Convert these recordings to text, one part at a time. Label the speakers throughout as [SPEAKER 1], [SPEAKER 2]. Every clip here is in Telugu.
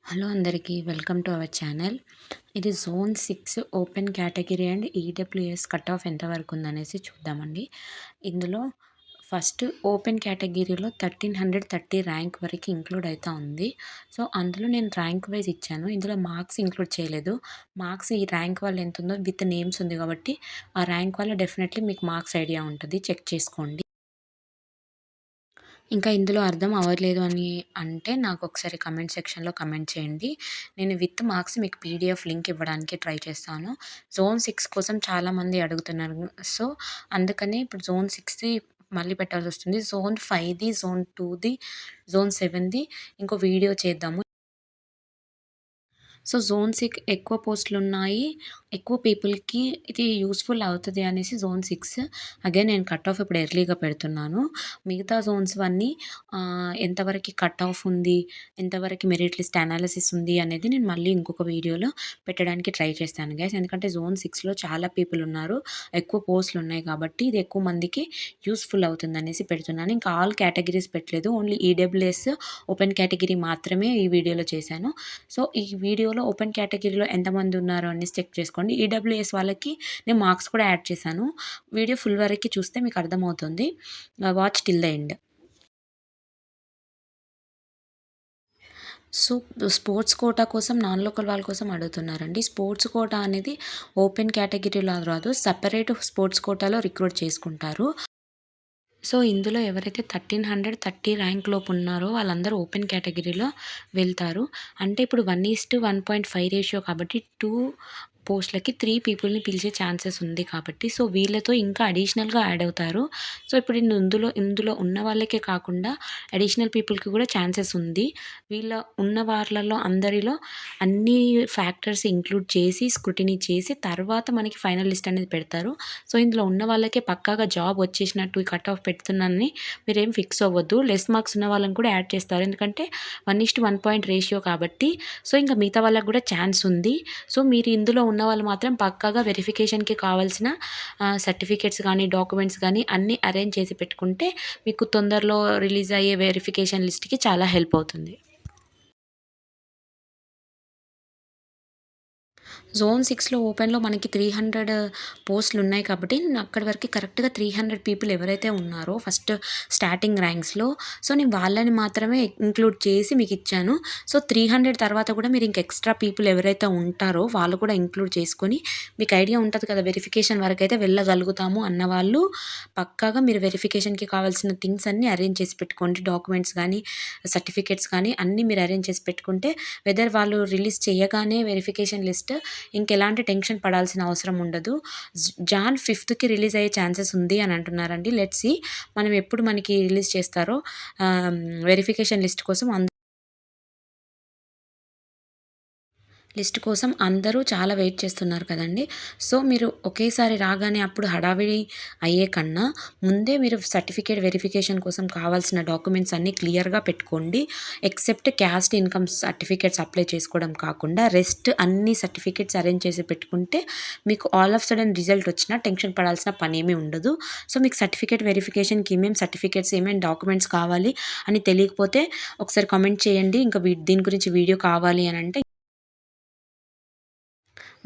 [SPEAKER 1] హలో అందరికీ వెల్కమ్ టు అవర్ ఛానల్. ఇది zone 6 open category and EWS cut off ఎంతవరకు ఉందనేసి చూద్దామండి. ఇందులో ఫస్ట్ ఓపెన్ కేటగిరీలో 1330 ర్యాంక్ వరకు ఇంక్లూడ్ అవుతా ఉంది. సో అందులో నేను ర్యాంక్ వైజ్ ఇచ్చాను. ఇందులో మార్క్స్ ఇంక్లూడ్ చేయలేదు. మార్క్స్ ఈ ర్యాంక్ వల్ల ఎంత ఉందో విత్ నేమ్స్ ఉంది కాబట్టి ఆ ర్యాంక్ వల్ల డెఫినెట్లీ మీకు మార్క్స్ ఐడియా ఉంటుంది, చెక్ చేసుకోండి. ఇంకా ఇందులో అర్థం అవ్వట్లేదు అని అంటే నాకు ఒకసారి కమెంట్ సెక్షన్లో కమెంట్ చేయండి. నేను విత్ మార్క్స్ మీకు పీడిఎఫ్ లింక్ ఇవ్వడానికి ట్రై చేస్తాను. జోన్ 6 కోసం చాలామంది అడుగుతున్నారు. సో అందుకని ఇప్పుడు జోన్ 6ది మళ్ళీ పెట్టాల్సి వస్తుంది. జోన్ 5ది, జోన్ 2ది, జోన్ 7ది ఇంకో వీడియో చేద్దాము. సో జోన్ 6 ఎక్కువ పోస్టులున్నాయి, ఎక్కువ పీపుల్‌కి ఇది యూజ్‌ఫుల్ అవుతది అనేసి జోన్ 6 అగైన్ నేను కట్ ఆఫ్ ఇప్పుడు ఎర్లీగా పెడుతున్నాను. మిగతా జోన్స్ అన్నీ ఎంతవరకి కట్ ఆఫ్ ఉంది, ఎంతవరకు మెరిట్ లిస్ట్ అనాలిసిస్ ఉంది అనేది నేను మళ్ళీ ఇంకొక వీడియోలో పెట్టడానికి ట్రై చేస్తాను గైస్. ఎందుకంటే జోన్ 6లో చాలా పీపుల్ ఉన్నారు, ఎక్కువ పోస్టులు ఉన్నాయి కాబట్టి ఇది ఎక్కువ మందికి యూజ్‌ఫుల్ అవుతుందనేసి పెడుతున్నాను. ఇంకా ఆల్ కేటగిరీస్ పెట్టలేదు, ఓన్లీ ఈడబ్ల్యూఎస్ ఓపెన్ కేటగిరీ మాత్రమే ఈ వీడియోలో చేశాను. సో ఈ వీడియోలో ఓపెన్ కేటగిరీలో ఎంతమంది ఉన్నారో అనేసి చెక్ చేసుకోండి. ఈడబ్ల్యూఎస్ వాళ్ళకి నేను మార్క్స్ కూడా యాడ్ చేశాను. వీడియో ఫుల్ వరకు చూస్తే మీకు అర్థమవుతుంది. Watch till the end. So sports quota కోసం నాన్ లోకల్ వాళ్ళ కోసం అడుగుతున్నారండి. స్పోర్ట్స్ కోటా అనేది ఓపెన్ కేటగిరీలో రాదు, సపరేట్ స్పోర్ట్స్ కోటాలో రిక్రూట్ చేసుకుంటారు. సో ఇందులో ఎవరైతే 1330 ర్యాంక్ లోపు ఉన్నారో వాళ్ళందరూ ఓపెన్ కేటగిరీలో వెళ్తారు. అంటే ఇప్పుడు 1:1.5 రేషియో కాబట్టి 2 పోస్ట్‌లకి 3 పీపుల్‌ని పిలిచే ఛాన్సెస్ ఉంది కాబట్టి సో వీళ్ళతో ఇంకా అడిషనల్‌గా యాడ్ అవుతారు. సో ఇప్పుడు ఇందులో ఉన్న వాళ్ళకే కాకుండా అడిషనల్ పీపుల్‌కి కూడా ఛాన్సెస్ ఉంది. వీళ్ళ ఉన్న వాళ్ళలో అందరిలో అన్ని ఫ్యాక్టర్స్ ఇంక్లూడ్ చేసి స్క్రూటినీ చేసి తర్వాత మనకి ఫైనల్ లిస్ట్ అనేది పెడతారు. సో ఇందులో ఉన్న వాళ్ళకే పక్కాగా జాబ్ వచ్చేసినట్టు కట్ ఆఫ్ పెడుతున్నానని మీరేం ఫిక్స్ అవ్వద్దు. లెస్ మార్క్స్ ఉన్న వాళ్ళని కూడా యాడ్ చేస్తారు. ఎందుకంటే 1:1 పాయింట్ రేషియో కాబట్టి సో ఇంకా మిగతా వాళ్ళకి కూడా ఛాన్స్ ఉంది. సో మీరు ఇందులో ఉన్న వాళ్ళు మాత్రం పక్కాగా వెరిఫికేషన్‌కి కావాల్సిన సర్టిఫికేట్స్ కానీ, డాక్యుమెంట్స్ కానీ అన్నీ అరేంజ్ చేసి పెట్టుకుంటే మీకు తొందరలో రిలీజ్ అయ్యే వెరిఫికేషన్ లిస్ట్‌కి చాలా హెల్ప్ అవుతుంది. జోన్ 6లో ఓపెన్‌లో మనకి 300 పోస్టులు ఉన్నాయి కాబట్టి నేను అక్కడి వరకు కరెక్ట్‌గా 300 పీపుల్ ఎవరైతే ఉన్నారో ఫస్ట్ స్టార్టింగ్ ర్యాంక్స్‌లో సో నేను వాళ్ళని మాత్రమే ఇంక్లూడ్ చేసి మీకు ఇచ్చాను. సో 300 తర్వాత కూడా మీరు ఇంక ఎక్స్ట్రా పీపుల్ ఎవరైతే ఉంటారో వాళ్ళు కూడా ఇంక్లూడ్ చేసుకొని మీకు ఐడియా ఉంటది కదా, వెరిఫికేషన్ వరకైతే వెళ్ళగలుగుతాము అన్నవాళ్ళు పక్కాగా మీరు వెరిఫికేషన్‌కి కావాల్సిన థింగ్స్ అన్నీ అరేంజ్ చేసి పెట్టుకోండి. డాక్యుమెంట్స్ కానీ, సర్టిఫికేట్స్ కానీ అన్నీ మీరు అరేంజ్ చేసి పెట్టుకుంటే వెదర్ వాళ్ళు రిలీజ్ చేయగానే వెరిఫికేషన్ లిస్ట్ ఇంకెలాంటి టెన్షన్ పడాల్సిన అవసరం ఉండదు. జాన్ 5థ్‌కి రిలీజ్ అయ్యే ఛాన్సెస్ ఉంది అని అంటున్నారండి. లెట్స్ సీ మనం ఎప్పుడు మనకి రిలీజ్ చేస్తారో వెరిఫికేషన్ లిస్ట్ కోసం అందరూ చాలా వెయిట్ చేస్తున్నారు కదండీ. సో మీరు ఒకేసారి రాగానే అప్పుడు హడావిడి అయ్యే కన్నా ముందే మీరు సర్టిఫికేట్ వెరిఫికేషన్ కోసం కావాల్సిన డాక్యుమెంట్స్ అన్నీ క్లియర్‌గా పెట్టుకోండి. Except caste income certificates apply చేసుకోవడం కాకుండా రెస్ట్ అన్ని సర్టిఫికేట్స్ అరేంజ్ చేసి పెట్టుకుంటే మీకు ఆల్ ఆఫ్ సడెన్ రిజల్ట్ వచ్చినా టెన్షన్ పడాల్సిన పనేమీ ఉండదు. సో మీకు సర్టిఫికేట్ వెరిఫికేషన్‌కి ఏమేం సర్టిఫికేట్స్, ఏమేం డాక్యుమెంట్స్ కావాలి అని తెలియకపోతే ఒకసారి కామెంట్ చేయండి. ఇంకా దీని గురించి వీడియో కావాలి అనంటే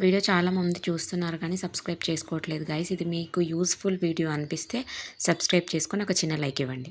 [SPEAKER 1] వీడియో చాలామంది చూస్తున్నారు కానీ సబ్స్క్రైబ్ చేసుకోవట్లేదు గైస్. ఇది మీకు యూజ్‌ఫుల్ వీడియో అనిపిస్తే సబ్స్క్రైబ్ చేసుకొని ఒక చిన్న లైక్ ఇవ్వండి.